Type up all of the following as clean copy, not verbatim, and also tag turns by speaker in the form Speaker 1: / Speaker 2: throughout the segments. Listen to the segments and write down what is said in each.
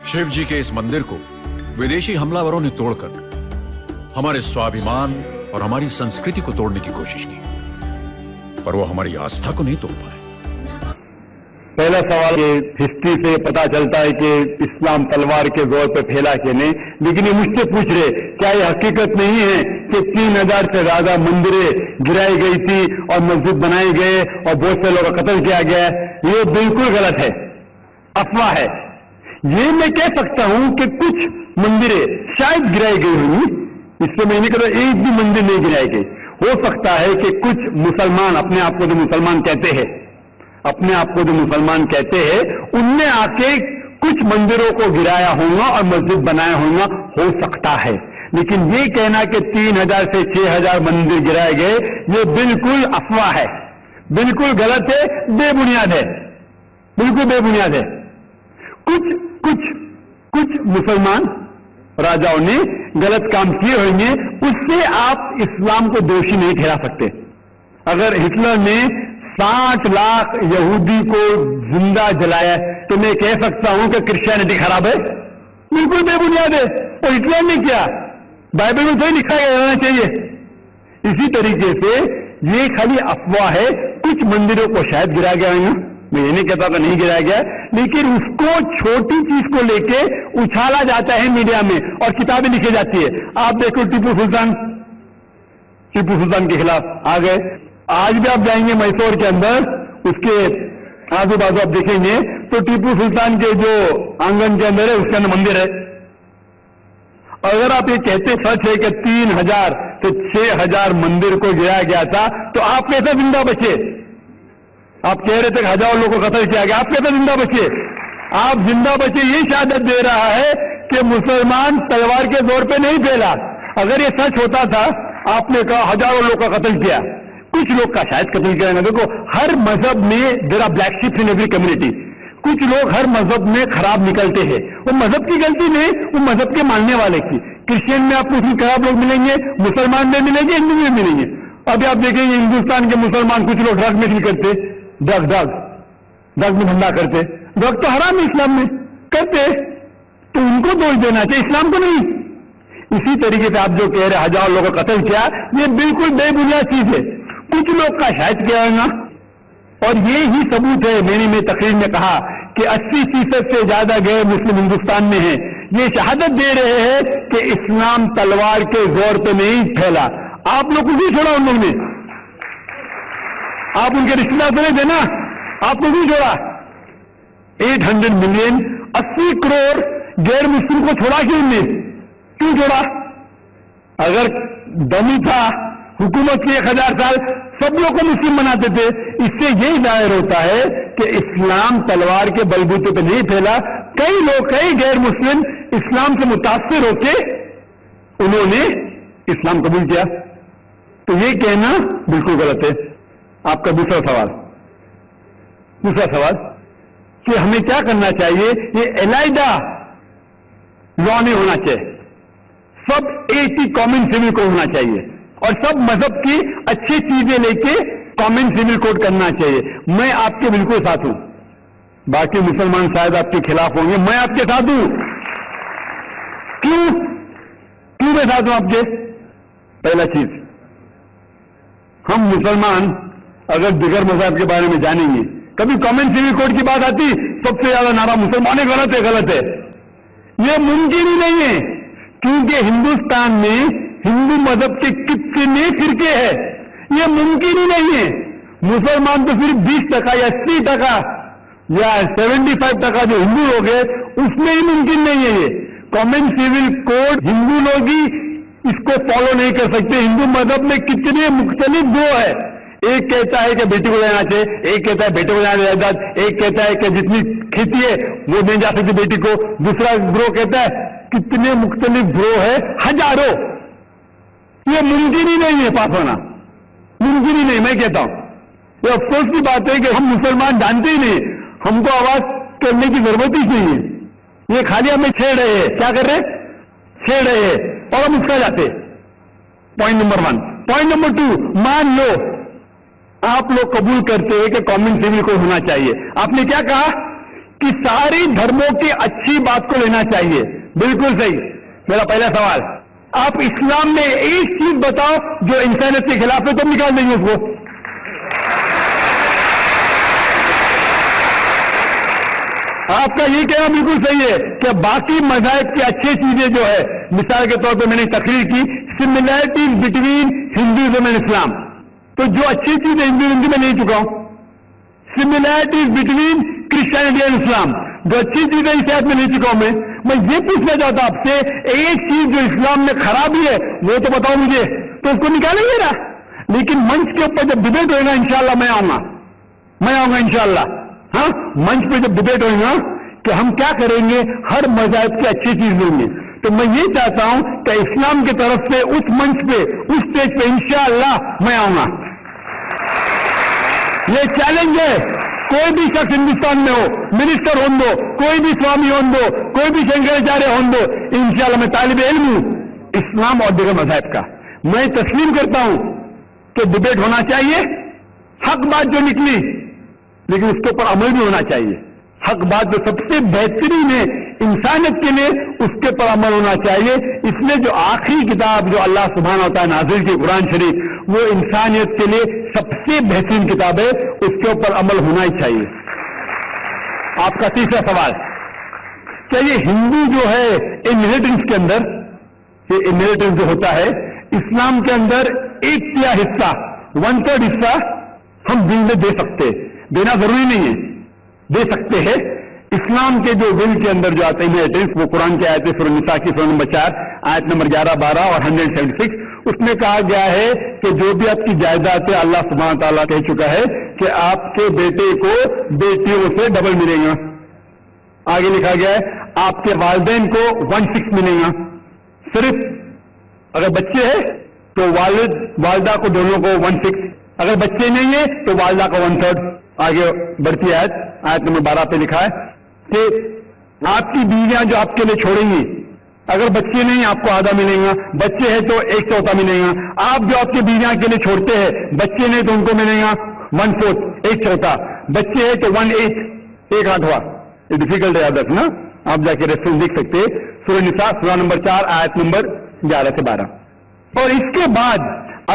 Speaker 1: شیو جی کے اس مندر کو ودیشی حملہ وروں نے توڑ کر ہمارے سوابھیمان اور ہماری سنسکرتی کو توڑنے کی کوشش کی، پر وہ ہماری آستھا کو نہیں توڑ پائے۔
Speaker 2: پہلا سوال کہ ہسٹری سے پتا چلتا ہے کہ اسلام تلوار کے زور پہ پھیلا کہ نہیں، لیکن یہ مجھ سے پوچھ رہے کیا یہ حقیقت نہیں ہے کہ 3000 سے زیادہ مندریں گرائی گئی تھی اور مسجد بنائے گئے اور بہت سے لوگوں کا قتل کیا گیا ہے؟ یہ بالکل غلط ہے، افواہ ہے۔ یہ میں کہہ سکتا ہوں کہ کچھ مندریں شاید گرائی گئی ہوں گی، اس سے میں نہیں کہتا ایک بھی مندر نہیں گرائی گئی۔ ہو سکتا ہے کہ کچھ مسلمان اپنے آپ کو جو مسلمان کہتے ہیں ان نے آ کے کچھ مندروں کو گرایا ہوگا اور مسجد بنایا ہوگا، ہو سکتا ہے، لیکن یہ کہنا کہ 3000 سے 6000 مندر گرائے گئے یہ بالکل افواہ ہے، بالکل غلط ہے، بے بنیاد ہے، بالکل بے بنیاد ہے۔ کچھ مسلمان راجاؤں نے غلط کام کیے ہوئیں گے، اس سے آپ اسلام کو دوشی نہیں ٹھہرا سکتے۔ اگر ہٹلر نے 60 لاکھ یہودی کو زندہ جلایا تو میں کہہ سکتا ہوں کہ کرسچینٹی خراب ہے؟ بالکل بے بنیاد ہے، اور ہٹلر نے کیا بائبل میں تو لکھا جانا چاہیے۔ اسی طریقے سے یہ خالی افواہ ہے، کچھ مندروں کو شاید گرایا گیا ہے، میں یہ نہیں کہتا کہ نہیں گرایا گیا، لیکن اس کو چھوٹی چیز کو لے کے اچھالا جاتا ہے میڈیا میں اور کتابیں لکھی جاتی ہے۔ آپ دیکھو ٹیپو سلطان کے خلاف آ گئے، آج بھی آپ جائیں گے میسور کے اندر، اس کے آزو بازو آپ دیکھیں گے تو ٹیپو سلطان کے جو آنگن کے اندر ہے اس کے اندر مندر ہے۔ اگر آپ یہ کہتے سچ ہے کہ 3000 سے 6000 مندر کو گرایا گیا تھا تو آپ کیسے زندہ بچے؟ آپ کہہ رہے تھے کہ ہزاروں لوگوں کو قتل کیا گیا، آپ کیسے زندہ بچے؟ آپ زندہ بچے یہ شہادت دے رہا ہے کہ مسلمان تلوار کے زور پہ نہیں پھیلا۔ اگر یہ سچ ہوتا تھا آپ نے کہا ہزاروں لوگ کا قتل کیا، کچھ لوگ کا شاید قتل کیا۔ دیکھو ہر مذہب میں there are black sheeps in every community, کچھ لوگ ہر مذہب میں خراب نکلتے ہیں، وہ مذہب کی غلطی نہیں، وہ مذہب کے ماننے والے کی۔ کرسچین میں آپ کو خراب لوگ ملیں گے، مسلمان میں ملیں گے، ہندو میں ملیں گے۔ ابھی آپ دیکھیں گے ہندوستان کے مسلمان کچھ لوگ ڈرگ میں کرتے، ڈرگ میں دھندا کرتے، ڈرگ تو حرام ہے اسلام میں، کرتے تو ان کو دوش دینا چاہیے، اسلام کو نہیں۔ اسی طریقے سے آپ جو کہہ رہے ہزاروں لوگوں کو قتل کیا، یہ بالکل بے بنیاد چیز ہے، کچھ لوگ کا شاید کیا ہوگا، اور یہ ہی ثبوت ہے۔ میں نے تقریر میں کہا کہ 80% سے زیادہ غیر مسلم ہندوستان میں ہیں، یہ شہادت دے رہے ہیں کہ اسلام تلوار کے زور پہ نہیں پھیلا۔ آپ لوگ کو نہیں چھوڑا ان لوگوں نے، آپ ان کے رشتے دار تو نہیں تھے نا، آپ کو نہیں چھوڑا۔ 800 ملین 80 کروڑ غیر مسلم کو چھوڑا کیوں چھوڑا؟ اگر دمی تھا حکومت کی 1000 سال سب لوگ کو مسلم بناتے تھے۔ اس سے یہی ظاہر ہوتا ہے کہ اسلام تلوار کے بلبوتے پہ نہیں پھیلا، کئی غیر مسلم اسلام سے متاثر ہو کے انہوں نے اسلام قبول کیا، تو یہ کہنا بالکل غلط ہے۔ آپ کا دوسرا سوال کہ ہمیں کیا کرنا چاہیے؟ یہ علیحدہ لا نہیں ہونا چاہیے، سب ایک ہی کامن سول کوڈ ہونا چاہیے، اور سب مذہب کی اچھی چیزیں لے کے کامن سول کوڈ کرنا چاہیے۔ میں آپ کے بالکل ساتھ ہوں، باقی مسلمان شاید آپ کے خلاف ہوں گے، میں آپ کے ساتھ ہوں۔ کیوں میں ساتھ ہوں آپ کے؟ پہلا چیز، ہم مسلمان اگر دیگر مذہب کے بارے میں جانیں گے، کبھی کامن سول کوڈ کی بات آتی سب سے زیادہ نعرہ مسلمان غلط ہے۔ یہ ممکن ہی نہیں ہے، کیونکہ ہندوستان میں ہندو مذہب کے کتنے فرقے ہیں، یہ ممکن ہی نہیں ہے۔ مسلمان تو صرف 20% یا 80% یا 75% جو ہندو لوگ ہیں اس میں ہی ممکن نہیں ہے۔ یہ کامن سول کوڈ ہندو لوگ ہی اس کو فالو نہیں کر سکتے۔ ہندو مذہب میں کتنے مختلف گروہ ہے، ایک کہتا ہے کہ بیٹی کو لینا چاہیے، ایک کہتا ہے بیٹے کو لینا جائیداد، ایک کہتا ہے کہ جتنی کھیتی ہے وہ نہیں جا سکتی بیٹی کو، دوسرا گروہ کہتا ہے، کتنے مختلف گروہ ہے، ہزاروں۔ یہ ممکن ہی نہیں ہے پاس ہونا، ممکن ہی نہیں۔ میں کہتا ہوں یہ افسوس کی بات ہے کہ ہم مسلمان جانتے ہی نہیں، ہم کو آواز کرنے کی ضرورت ہی نہیں ہے۔ یہ خالی ہمیں چھیڑ رہے ہیں، کیا کر رہے ہیں؟ چھیڑ رہے ہیں اور ہم اس کا جاتے۔ Point number 1۔ پوائنٹ نمبر 2، مان لو آپ لوگ قبول کرتے ہیں کہ کامن سول کوڈ ہونا چاہیے۔ آپ نے کیا کہا کہ ساری دھرموں کی اچھی بات کو لینا چاہیے. بالکل صحیح. میرا پہلا سوال, آپ اسلام میں ایک چیز بتاؤ جو انسانیت کے خلاف ہے تو نکال دیں گے اس کو. آپ کا یہ کہنا بالکل صحیح ہے کہ باقی مذاہب کی اچھی چیزیں جو ہے, مثال کے طور پہ میں نے تقریر کی سملیرٹیز بٹوین ہندوازم اینڈ اسلام, تو جو اچھی چیز ہے ہندو میں نہیں چکا ہوں. سملیرٹیز بٹوین کرسچینٹی اینڈ اسلام, جو اچھی چیز ہے اس میں نہیں چکا ہوں. میں یہ پوچھنا چاہتا ہوں آپ سے, ایک چیز جو اسلام میں خرابی ہے وہ تو بتاؤ مجھے, تو اس کو نکالیں گے نا. لیکن منچ کے اوپر جب ڈبیٹ ہوئے گا انشاءاللہ میں آؤں گا انشاءاللہ. ہاں, منچ پہ جب ڈبیٹ ہوئے گا کہ ہم کیا کریں گے, ہر مذہب کی اچھی چیز لیں گے. تو میں یہ چاہتا ہوں کہ اسلام کی طرف سے اس منچ پہ, اس اسٹیج پہ انشاءاللہ میں آؤں گا. یہ چیلنج ہے. کوئی بھی شخص ہندوستان میں ہو, منسٹر ہوں دو, کوئی بھی سوامی ہوں دو, کوئی بھی شنکراچاریہ ہوں دو, انشاءاللہ میں طالب علم ہوں اسلام اور دیگر مذاہب کا. میں تسلیم کرتا ہوں کہ ڈبیٹ ہونا چاہیے, حق بات جو نکلی, لیکن اس کے اوپر عمل بھی ہونا چاہیے. حق بات جو سب سے بہترین ہے انسانیت کے لیے, اس کے اوپر عمل ہونا چاہیے. اس لیے جو آخری کتاب جو اللہ سبحانہ و تعالیٰ نازل کی قرآن شریف, وہ انسانیت کے لیے سب سے بہترین کتاب ہے, اس کے اوپر عمل ہونا ہی چاہیے. آپ کا تیسرا سوال, کیا یہ ہندو جو ہے انہیریٹنس کے اندر, یہ انہیریٹنس جو ہوتا ہے اسلام کے اندر 1/3 حصہ, 1/3 حصہ ہم دن میں دے سکتے, دینا ضروری نہیں ہے, دے سکتے ہیں. اسلام کے جو ول کے اندر جو آتے ہیں انہیریٹنس, وہ قرآن کی آیت سورہ نساء کی سورہ نمبر 4 آیت نمبر 11, 12 اور 176, اس میں کہا گیا ہے کہ جو بھی آپ کی جائیداد ہے اللہ سبحانہ تعالیٰ کہہ چکا ہے کہ آپ کے بیٹے کو بیٹیوں سے ڈبل ملے گا. آگے لکھا گیا ہے آپ کے والدین کو 1/6 ملے گا. صرف اگر بچے ہیں تو والد والدہ کو دونوں کو 1/6, اگر بچے نہیں ہیں تو والدہ کا 1/3. آگے بڑھتی آیت نمبر 12 پہ لکھا ہے کہ آپ کی بیویاں جو آپ کے لیے چھوڑیں گی, اگر بچے نہیں آپ کو آدھا ملے گا, بچے ہیں تو 1/4 ملے گا. آپ جو آپ کی بیویاں کے لیے چھوڑتے ہیں, بچے نہیں تو ان کو ملے گا 1/4, 1/4. بچے ہیں تو 1/8, 1/8. یہ ڈیفیکلٹ ہے یاد رکھنا, آپ جا کے ریفرنس دیکھ سکتے ہیں, سورہ نساء سورہ نمبر 4 آیت نمبر 11 سے 12. اور اس کے بعد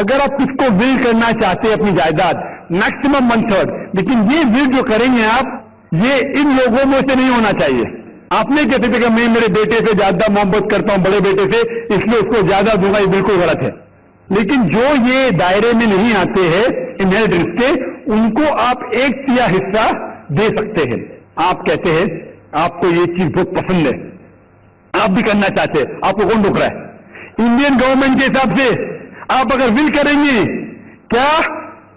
Speaker 2: اگر آپ کس کو ول کرنا چاہتے ہیں اپنی جائیداد, میکسیمم 1/3. لیکن یہ ول جو کریں گے آپ, یہ ان لوگوں میں سے نہیں ہونا چاہیے. آپ نہیں کہتے تھے کہ میں میرے بیٹے سے زیادہ محبت کرتا ہوں بڑے بیٹے سے, اس لیے اس کو زیادہ دوں گا, یہ بالکل غلط ہے. لیکن جو یہ دائرے میں نہیں آتے ہیں انہیریٹنس کے, ان کو آپ 1/3 حصہ دے سکتے ہیں. آپ کہتے ہیں آپ کو یہ چیز بہت پسند ہے, آپ بھی کرنا چاہتے ہیں, آپ کو کون روک رہا ہے؟ انڈین گورنمنٹ کے حساب سے آپ اگر ول کریں گے, کیا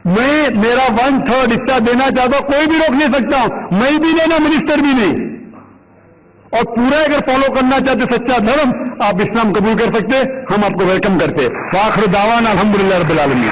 Speaker 2: میں میرا 1/3 حصہ دینا چاہتا ہوں, کوئی بھی روک نہیں سکتا ہوں, میں بھی لینا, منسٹر بھی نہیں. اور پورا اگر فالو کرنا چاہتے سچا دھرم, آپ اسلام قبول کر سکتے, ہم آپ کو ویلکم کرتے. وآخر دعوانا الحمدللہ رب العالمین.